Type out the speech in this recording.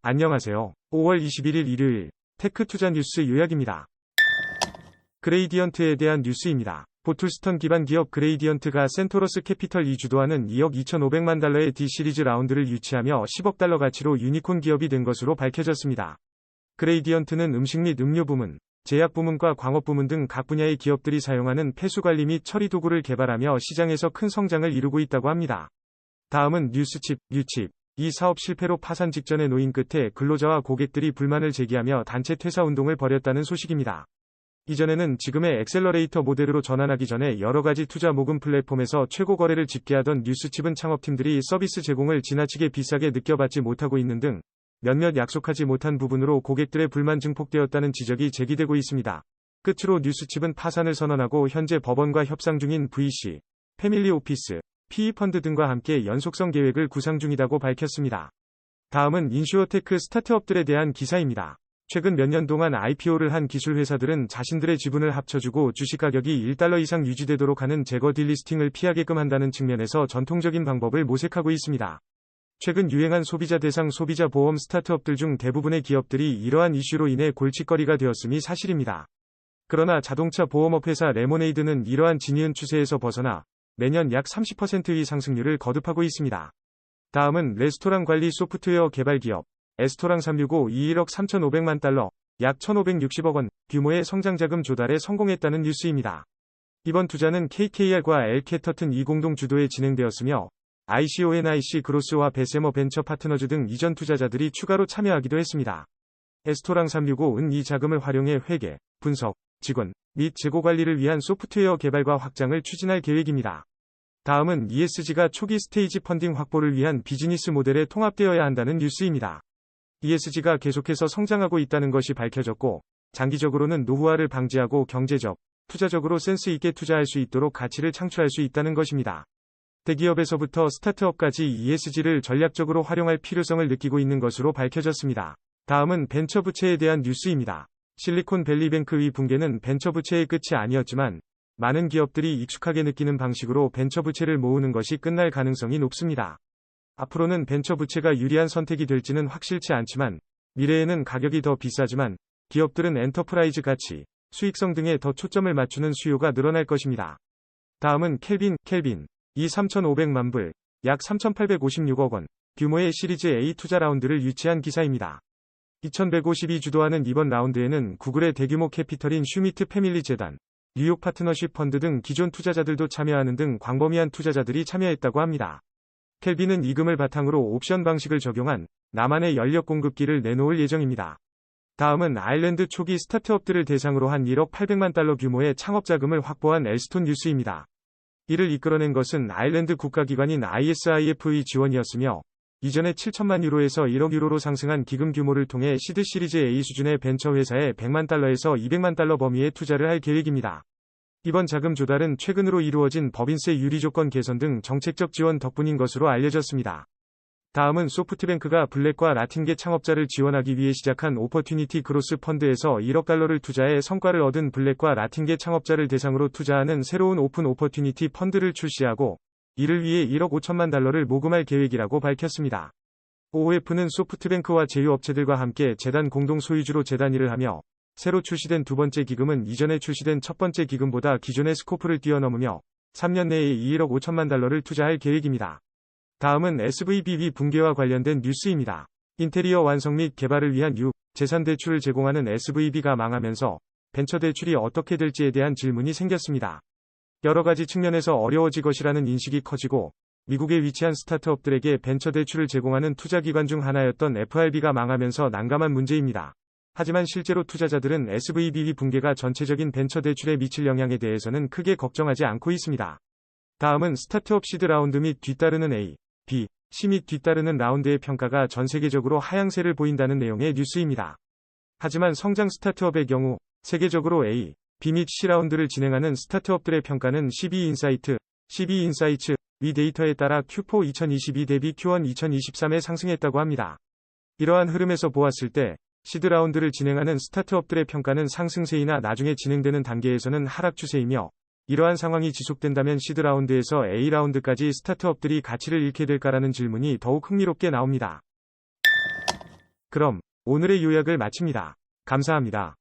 안녕하세요. 5월 21일 일요일 테크 투자 뉴스 요약입니다. 그레이디언트에 대한 뉴스입니다. 보툴스턴 기반 기업 그레이디언트가 센토러스 캐피털이 주도하는 2억 2,500만 달러의 D 시리즈 라운드를 유치하며 10억 달러 가치로 유니콘 기업이 된 것으로 밝혀졌습니다. 그레이디언트는 음식 및 음료 부문, 제약 부문과 광업 부문 등 각 분야의 기업들이 사용하는 폐수 관리 및 처리 도구를 개발하며 시장에서 큰 성장을 이루고 있다고 합니다. 다음은 뉴스칩, 뉴칩. 이 사업 실패로 파산 직전에 놓인 끝에 근로자와 고객들이 불만을 제기하며 단체 퇴사 운동을 벌였다는 소식입니다. 이전에는 지금의 엑셀러레이터 모델로 전환하기 전에 여러 가지 투자 모금 플랫폼에서 최고 거래를 집계하던 뉴스칩은 창업팀들이 서비스 제공을 지나치게 비싸게 느껴받지 못하고 있는 등 몇몇 약속하지 못한 부분으로 고객들의 불만 증폭되었다는 지적이 제기되고 있습니다. 끝으로 뉴스칩은 파산을 선언하고 현재 법원과 협상 중인 VC, 패밀리 오피스, PE펀드 등과 함께 연속성 계획을 구상 중이라고 밝혔습니다. 다음은 인슈어테크 스타트업들에 대한 기사입니다. 최근 몇 년 동안 IPO를 한 기술 회사들은 자신들의 지분을 합쳐주고 주식 가격이 1달러 이상 유지되도록 하는 재거 딜리스팅을 피하게끔 한다는 측면에서 전통적인 방법을 모색하고 있습니다. 최근 유행한 소비자 대상 소비자 보험 스타트업들 중 대부분의 기업들이 이러한 이슈로 인해 골칫거리가 되었음이 사실입니다. 그러나 자동차 보험업 회사 레모네이드는 이러한 진이은 추세에서 벗어나 매년 약 30%의 상승률을 거듭하고 있습니다. 다음은 레스토랑 관리 소프트웨어 개발 기업 에스토랑 365 21억 3,500만 달러, 약 1,560억 원 규모의 성장 자금 조달에 성공했다는 뉴스입니다. 이번 투자는 KKR과 엘캐터튼 이 공동 주도에 진행되었으며 ICONIC 그로스와 베세머 벤처 파트너즈 등 이전 투자자들이 추가로 참여하기도 했습니다. 에스토랑 365은 이 자금을 활용해 회계, 분석, 직원 및 재고 관리를 위한 소프트웨어 개발과 확장을 추진할 계획입니다. 다음은 ESG가 초기 스테이지 펀딩 확보를 위한 비즈니스 모델에 통합되어야 한다는 뉴스입니다. ESG가 계속해서 성장하고 있다는 것이 밝혀졌고, 장기적으로는 노후화를 방지하고 경제적, 투자적으로 센스 있게 투자할 수 있도록 가치를 창출할 수 있다는 것입니다. 대기업에서부터 스타트업까지 ESG를 전략적으로 활용할 필요성을 느끼고 있는 것으로 밝혀졌습니다. 다음은 벤처 부채에 대한 뉴스입니다. 실리콘밸리뱅크의 붕괴는 벤처 부채의 끝이 아니었지만 많은 기업들이 익숙하게 느끼는 방식으로 벤처 부채를 모으는 것이 끝날 가능성이 높습니다. 앞으로는 벤처 부채가 유리한 선택이 될지는 확실치 않지만 미래에는 가격이 더 비싸지만 기업들은 엔터프라이즈 가치, 수익성 등에 더 초점을 맞추는 수요가 늘어날 것입니다. 다음은 켈빈, 이 3,500만 불, 약 3,856억 원 규모의 시리즈 A 투자 라운드를 유치한 기사입니다. 2150이 주도하는 이번 라운드에는 구글의 대규모 캐피털인 슈미트 패밀리 재단, 뉴욕 파트너십 펀드 등 기존 투자자들도 참여하는 등 광범위한 투자자들이 참여했다고 합니다. 켈빈은 이금을 바탕으로 옵션 방식을 적용한 나만의 연력 공급기를 내놓을 예정입니다. 다음은 아일랜드 초기 스타트업들을 대상으로 한 1억 800만 달러 규모의 창업 자금을 확보한 엘스톤 뉴스입니다. 이를 이끌어낸 것은 아일랜드 국가기관인 ISIF의 지원이었으며 이전에 7천만 유로에서 1억 유로로 상승한 기금 규모를 통해 시드 시리즈 A 수준의 벤처 회사에 100만 달러에서 200만 달러 범위의 투자를 할 계획입니다. 이번 자금 조달은 최근으로 이루어진 법인세 유리 조건 개선 등 정책적 지원 덕분인 것으로 알려졌습니다. 다음은 소프트뱅크가 블랙과 라틴계 창업자를 지원하기 위해 시작한 오퍼튜니티 그로스 펀드에서 1억 달러를 투자해 성과를 얻은 블랙과 라틴계 창업자를 대상으로 투자하는 새로운 오픈 오퍼튜니티 펀드를 출시하고 이를 위해 1억 5천만 달러를 모금할 계획이라고 밝혔습니다. OF는 소프트뱅크와 제휴업체들과 함께 재단 공동 소유주로 재단 일을 하며 새로 출시된 두 번째 기금은 이전에 출시된 첫 번째 기금보다 기존의 스코프를 뛰어넘으며 3년 내에 2억 5천만 달러를 투자할 계획입니다. 다음은 SVB 붕괴와 관련된 뉴스입니다. 인테리어 완성 및 개발을 위한 재산 대출을 제공하는 SVB가 망하면서 벤처 대출이 어떻게 될지에 대한 질문이 생겼습니다. 여러 가지 측면에서 어려워질 것이라는 인식이 커지고 미국에 위치한 스타트업들에게 벤처 대출을 제공하는 투자기관 중 하나였던 FRB가 망하면서 난감한 문제입니다. 하지만 실제로 투자자들은 SVB 붕괴가 전체적인 벤처 대출에 미칠 영향에 대해서는 크게 걱정하지 않고 있습니다. 다음은 스타트업 시드 라운드 및 뒤따르는 A, B, C 및 뒤따르는 라운드의 평가가 전 세계적으로 하향세를 보인다는 내용의 뉴스입니다. 하지만 성장 스타트업의 경우 세계적으로 A, B 및 C 라운드를 진행하는 스타트업들의 평가는 CB 인사이츠 위 데이터에 따라 Q4 2022 대비 Q1 2023에 상승했다고 합니다. 이러한 흐름에서 보았을 때 시드 라운드를 진행하는 스타트업들의 평가는 상승세이나 나중에 진행되는 단계에서는 하락 추세이며 이러한 상황이 지속된다면 시드 라운드에서 A 라운드까지 스타트업들이 가치를 잃게 될까라는 질문이 더욱 흥미롭게 나옵니다. 그럼 오늘의 요약을 마칩니다. 감사합니다.